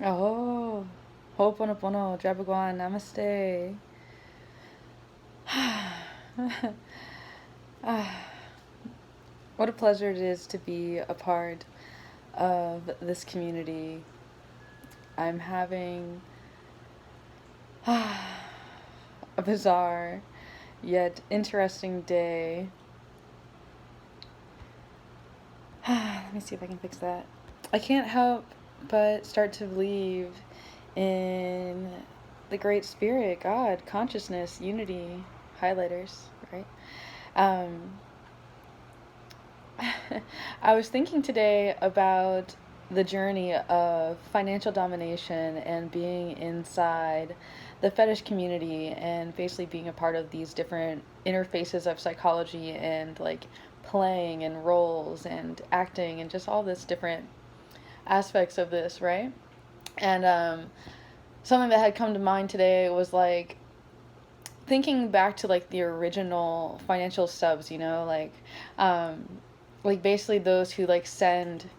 Oh, Ho'oponopono, Jabaguan, Namaste. Ah, what a pleasure it is to be a part of this community. I'm having a bizarre yet interesting day. Let me see if I can fix that. I can't help but start to believe in the Great Spirit, God, consciousness, unity, highlighters, right? Um, I was thinking today about the journey of financial domination and being inside the fetish community and basically being a part of these different interfaces of psychology and like playing and roles and acting and just all this different aspects of this, right? And something that had come to mind today was like thinking back to like the original financial subs, um, like basically those who like send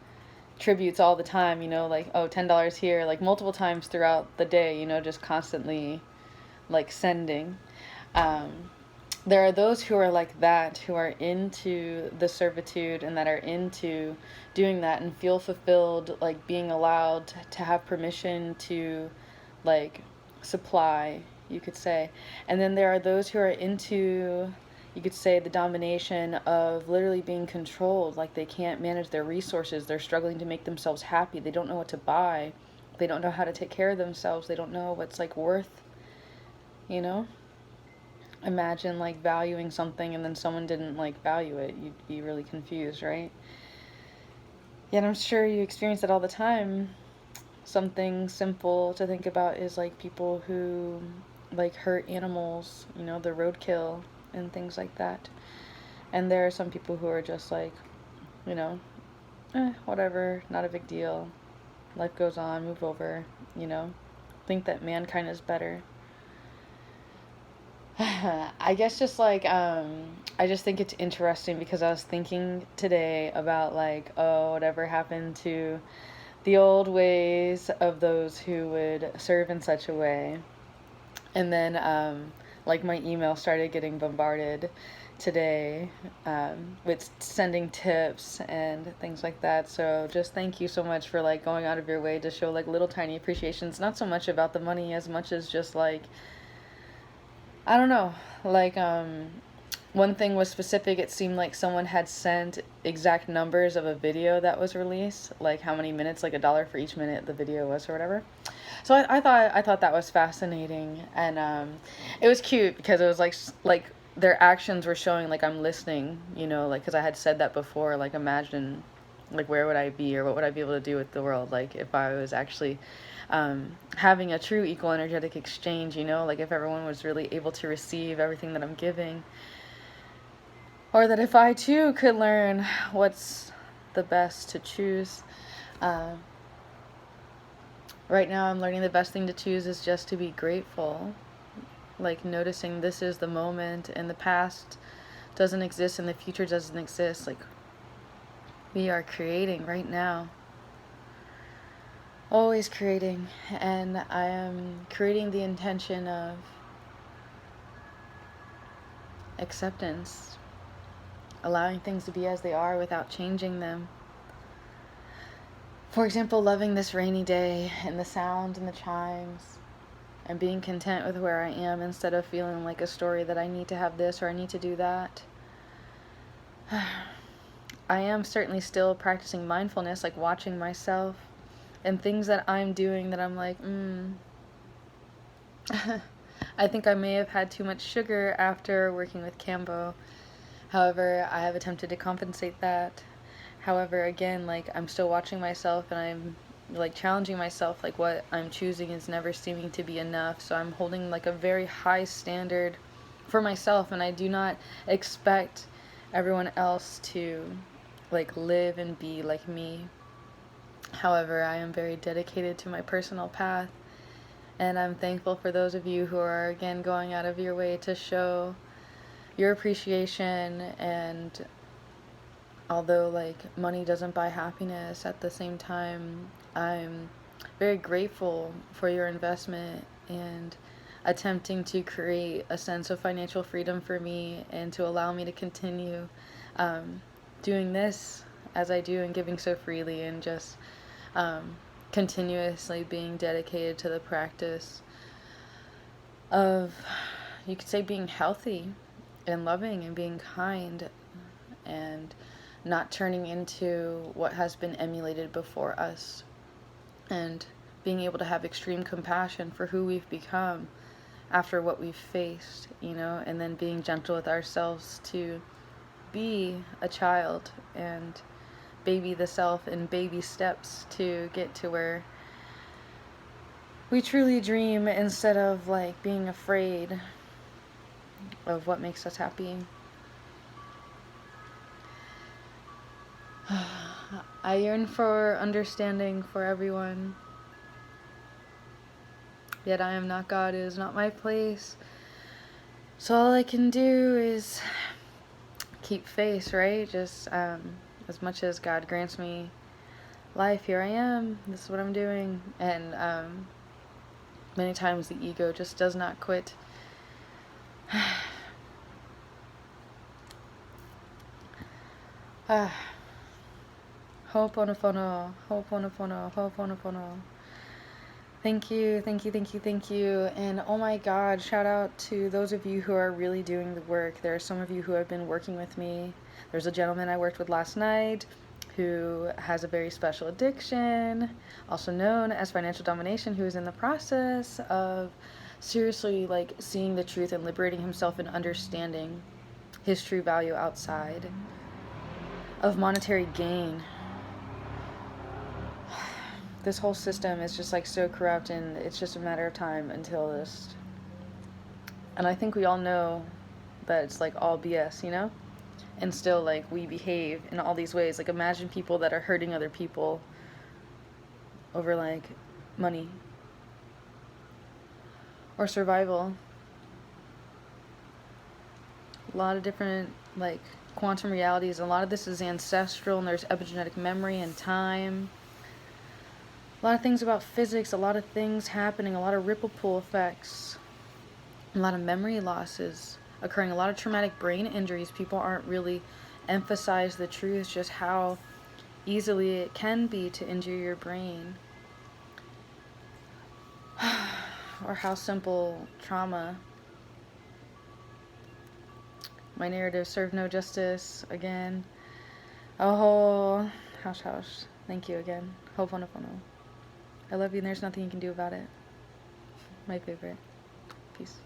tributes all the time, like oh $10 here, like multiple times throughout the day, just constantly like sending. Um, there are those who are like that, who are into the servitude and that are into doing that and feel fulfilled, like being allowed to have permission to like supply, you could say. And then there are those who are into, you could say, the domination of literally being controlled, like they can't manage their resources, they're struggling to make themselves happy, they don't know what to buy, they don't know how to take care of themselves, they don't know what's like worth, you know? Imagine like valuing something and then someone didn't like value it. You'd be really confused, right? Yet I'm sure you experience it all the time. Something simple to think about is like people who like hurt animals, the roadkill and things like that. And there are some people who are just like, you know, whatever, not a big deal. Life goes on, move over, you know, think that mankind is better. I guess just like I just think it's interesting because I was thinking today about like, oh, whatever happened to the old ways of those who would serve in such a way. And then like my email started getting bombarded today with sending tips and things like that. So just thank you so much for like going out of your way to show like little tiny appreciations, not so much about the money as much as just like I don't know. Like, one thing was specific. It seemed like someone had sent exact numbers of a video that was released, like how many minutes, like $1 for each minute the video was or whatever. So I thought that was fascinating, and it was cute because it was like their actions were showing like I'm listening, like because I had said that before. Like imagine, like where would I be or what would I be able to do with the world, like if I was actually having a true equal energetic exchange, like if everyone was really able to receive everything that I'm giving, or that if I too could learn what's the best to choose. Uh, right now, I'm learning the best thing to choose is just to be grateful, like noticing this is the moment and the past doesn't exist and the future doesn't exist. Like we are creating right now, always creating, and I am creating the intention of acceptance, allowing things to be as they are without changing them. For example, loving this rainy day and the sound and the chimes, and being content with where I am instead of feeling like a story that I need to have this or I need to do that. I am certainly still practicing mindfulness, like watching myself and things that I'm doing that I'm like, I think I may have had too much sugar after working with Cambo. However, I have attempted to compensate that. However, again, like I'm still watching myself and I'm like challenging myself, like what I'm choosing is never seeming to be enough. So I'm holding like a very high standard for myself, and I do not expect everyone else to like live and be like me. However, I am very dedicated to my personal path, and I'm thankful for those of you who are again going out of your way to show your appreciation. And although like money doesn't buy happiness, at the same time I'm very grateful for your investment and attempting to create a sense of financial freedom for me and to allow me to continue um, doing this as I do and giving so freely and just um, continuously being dedicated to the practice of, you could say, being healthy and loving and being kind and not turning into what has been emulated before us, and being able to have extreme compassion for who we've become after what we've faced, and then being gentle with ourselves to be a child and baby the self in baby steps to get to where we truly dream instead of like being afraid of what makes us happy. I yearn for understanding for everyone. Yet I am not God, it is not my place. So all I can do is keep faith, right? Just as much as God grants me life, here I am. This is what I'm doing. And many times the ego just does not quit. Ho'oponopono, ho'oponopono, ho'oponopono. Thank you, thank you, thank you, thank you. And oh my God, shout out to those of you who are really doing the work. There are some of you who have been working with me. There's a gentleman I worked with last night who has a very special addiction, also known as financial domination, who is in the process of seriously like seeing the truth and liberating himself and understanding his true value outside of monetary gain. This whole system is just like so corrupt, and it's just a matter of time until this. And I think we all know that it's like all BS, and still like we behave in all these ways. Like imagine people that are hurting other people over like money or survival. A lot of different like quantum realities. A lot of this is ancestral, and there's epigenetic memory and time. A lot of things about physics, a lot of things happening, a lot of ripple pool effects, a lot of memory losses occurring, a lot of traumatic brain injuries. People aren't really emphasize the truth, just how easily it can be to injure your brain. Or how simple trauma. My narrative served no justice again. Oh, hush, hush. Thank you again. Ho'oponopono. I love you, and there's nothing you can do about it. My favorite. Peace.